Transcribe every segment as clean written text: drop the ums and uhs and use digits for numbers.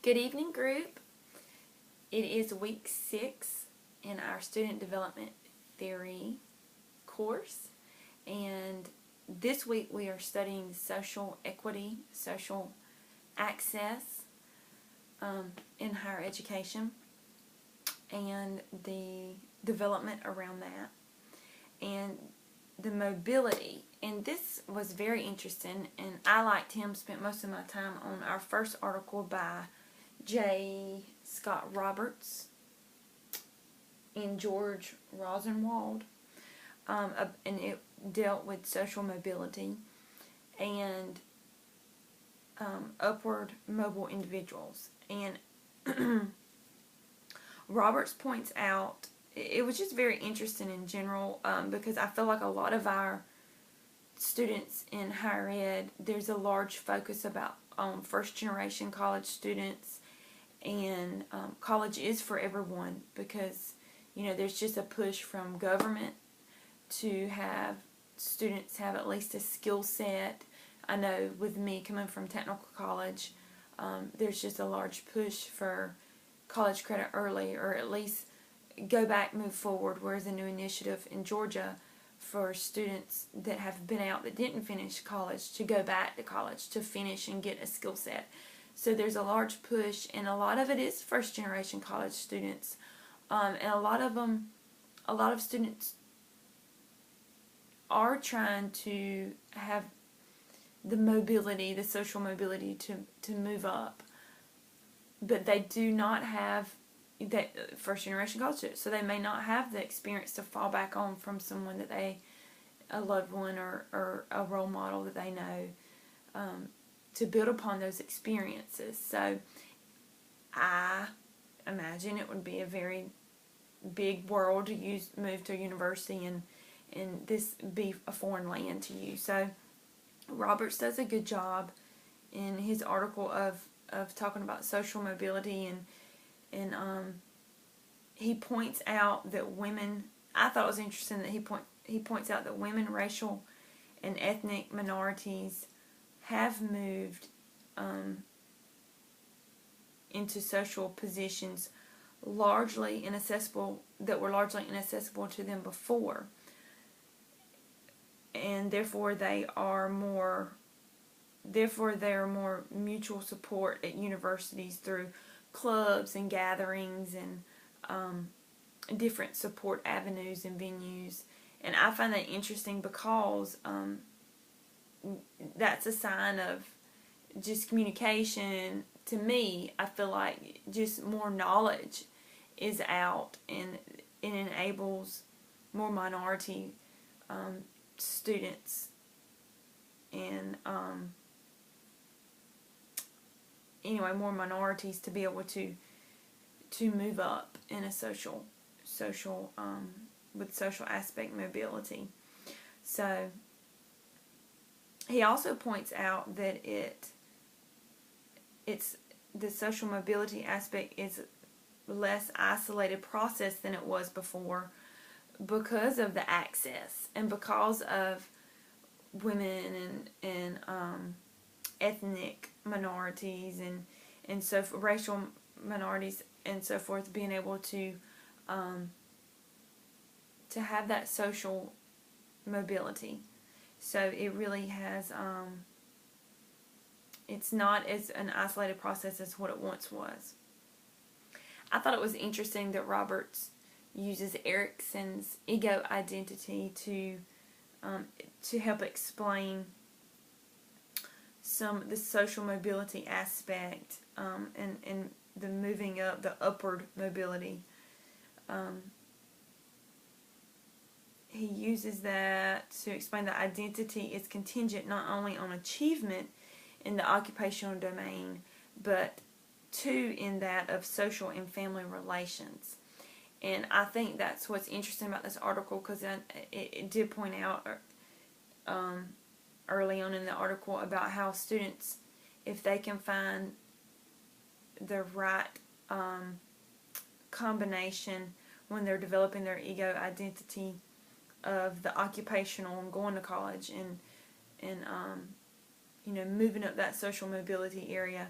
Good evening, group. It is week 6 in our student development theory course, and this week we are studying social equity, social access in higher education, and the development around that, and the mobility. And this was very interesting, and I, like Tim, spent most of my time on our first article by J. Scott Roberts and George Rosenwald, and it dealt with social mobility and upward mobile individuals. And Roberts points out, it was just very interesting in general, because I feel like a lot of our students in higher ed, there's a large focus on first generation college students, and college is for everyone because, you know, there's just a push from government to have students have at least a skill set. I know with me coming from technical college, there's just a large push for college credit early, or at least go back, move forward. Whereas a new initiative in Georgia for students that have been out that didn't finish college to go back to college to finish and get a skill set. So there's a large push, and a lot of it is first generation college students, and a lot of students are trying to have the mobility, the social mobility to move up, but they do not have that first generation college students, so they may not have the experience to fall back on from someone that a loved one or a role model that they know, to build upon those experiences. So I imagine it would be a very big world to move to a university and this be a foreign land to you. So Roberts does a good job in his article of talking about social mobility, and he points out that women, I thought it was interesting that he points out that women, racial and ethnic minorities have moved into social positions that were largely inaccessible to them before, and therefore they are more mutual support at universities through clubs and gatherings and different support avenues and venues. And I find that interesting because that's a sign of just communication. To me, I feel like just more knowledge is out, and it enables more minority students and anyway, more minorities to be able to move up in a social with social aspect mobility. So he also points out that it's the social mobility aspect is less isolated process than it was before because of the access, and because of women and ethnic minorities and so racial minorities and so forth being able to have that social mobility. So it really has it's not as an isolated process as what it once was. I thought it was interesting that Roberts uses Erickson's ego identity to help explain the social mobility aspect, and the moving up, the upward mobility. He uses that to explain that identity is contingent not only on achievement in the occupational domain, but too in that of social and family relations. And I think that's what's interesting about this article, because it did point out early on in the article about how students, if they can find the right combination when they're developing their ego identity of the occupational and going to college and you know, moving up that social mobility area,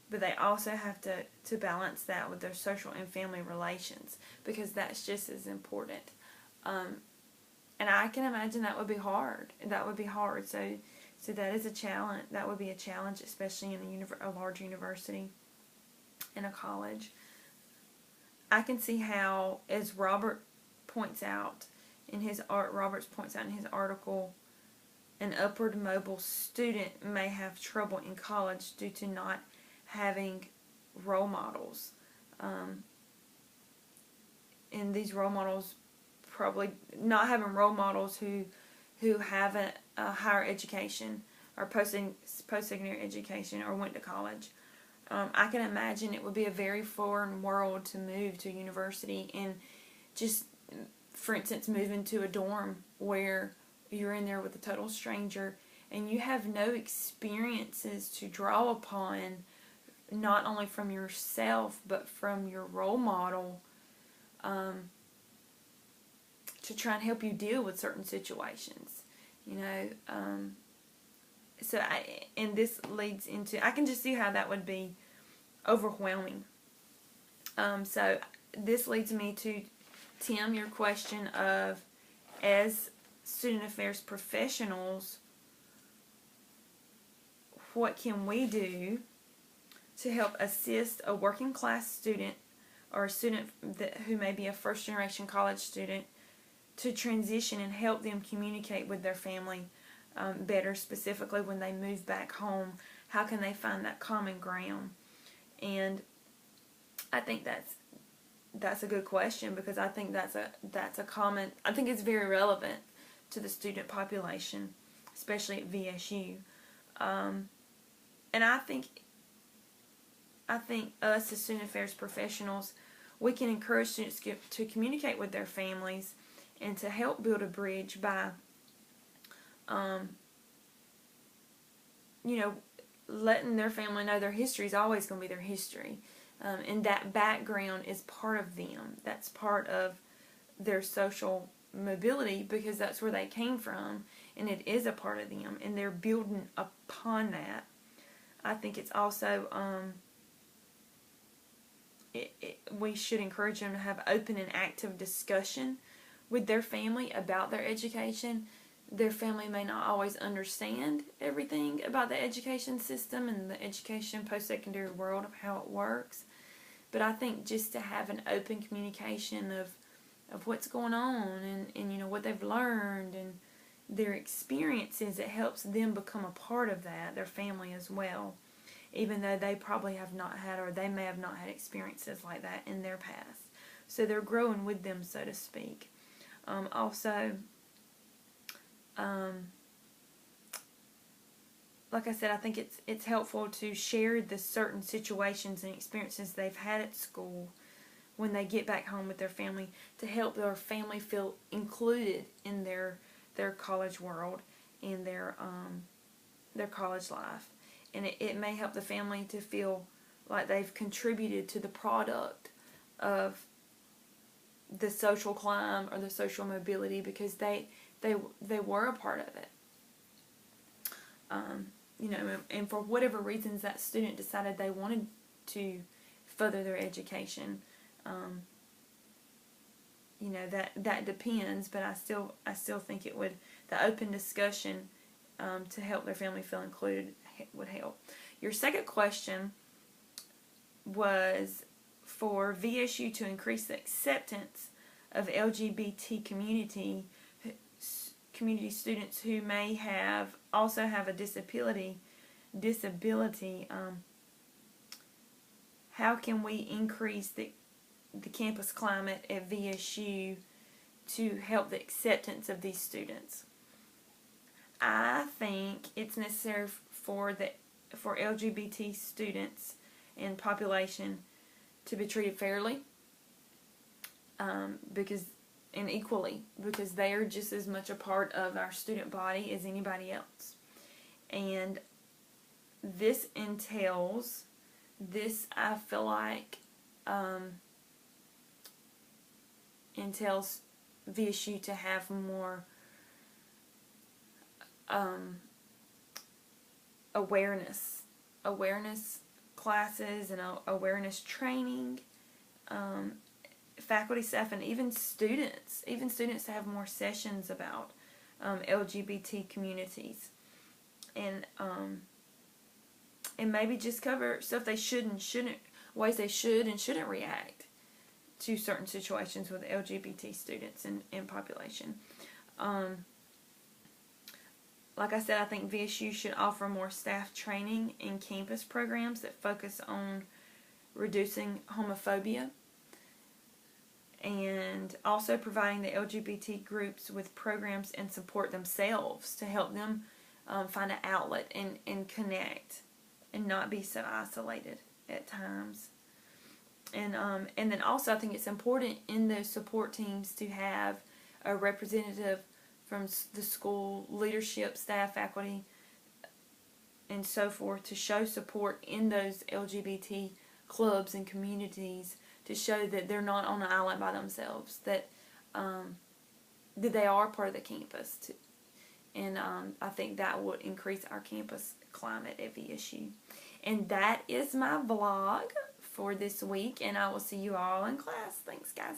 but they also have to balance that with their social and family relations, because that's just as important. And I can imagine that would be hard. So that is a challenge. That would be a challenge, especially in a large university, in a college. I can see how, as Roberts points out in his article, an upward mobile student may have trouble in college due to not having role models. And these role models, probably not having role models who have a higher education or post-secondary education or went to college. I can imagine it would be a very foreign world to move to a university and just, for instance, move into a dorm where you're in there with a total stranger and you have no experiences to draw upon, not only from yourself but from your role model, to try and help you deal with certain situations, and this leads into, I can just see how that would be overwhelming. So this leads me to, Tim, your question of, as student affairs professionals, what can we do to help assist a working class student or a student who may be a first generation college student to transition and help them communicate with their family better, specifically when they move back home? How can they find that common ground? And I think that's a good question, because I think that's a common, I think it's very relevant to the student population, especially at VSU. And I think us as student affairs professionals, we can encourage students to communicate with their families and to help build a bridge by, letting their family know their history is always going to be their history. And that background is part of them. That's part of their social mobility, because that's where they came from, and it is a part of them, and they're building upon that. I think it's also, we should encourage them to have open and active discussion with their family about their education. Their family may not always understand everything about the education system and the education post-secondary world of how it works, but I think just to have an open communication of what's going on and what they've learned and their experiences, it helps them become a part of that, their family as well, even though they probably have not had, or they may have not had, experiences like that in their past. So they're growing with them, so to speak. Like I said, I think it's helpful to share the certain situations and experiences they've had at school when they get back home with their family, to help their family feel included in their college world and their college life. And it may help the family to feel like they've contributed to the product of the social climb or the social mobility, because they were a part of it. And for whatever reasons that student decided they wanted to further their education, that depends, but I still think it would, the open discussion to help their family feel included would help. Your second question was for VSU to increase the acceptance of LGBT community students who may also have a disability. How can we increase the campus climate at VSU to help the acceptance of these students? I think it's necessary for LGBT students and population to be treated fairly, and equally, because they are just as much a part of our student body as anybody else. And this I feel like entails VSU to have more awareness classes and awareness training, faculty, staff, and even students to have more sessions about LGBT communities, and maybe just cover stuff they should and shouldn't, ways they should and shouldn't react to certain situations with LGBT students and population. Like I said, I think VSU should offer more staff training and campus programs that focus on reducing homophobia, and also providing the LGBT groups with programs and support themselves to help them find an outlet and connect and not be so isolated at times. And then also I think it's important in those support teams to have a representative from the school leadership, staff, faculty, and so forth to show support in those LGBT clubs and communities, to show that they're not on an island by themselves, that they are part of the campus. And I think that would increase our campus climate at VSU. And that is my vlog for this week, and I will see you all in class. Thanks, guys.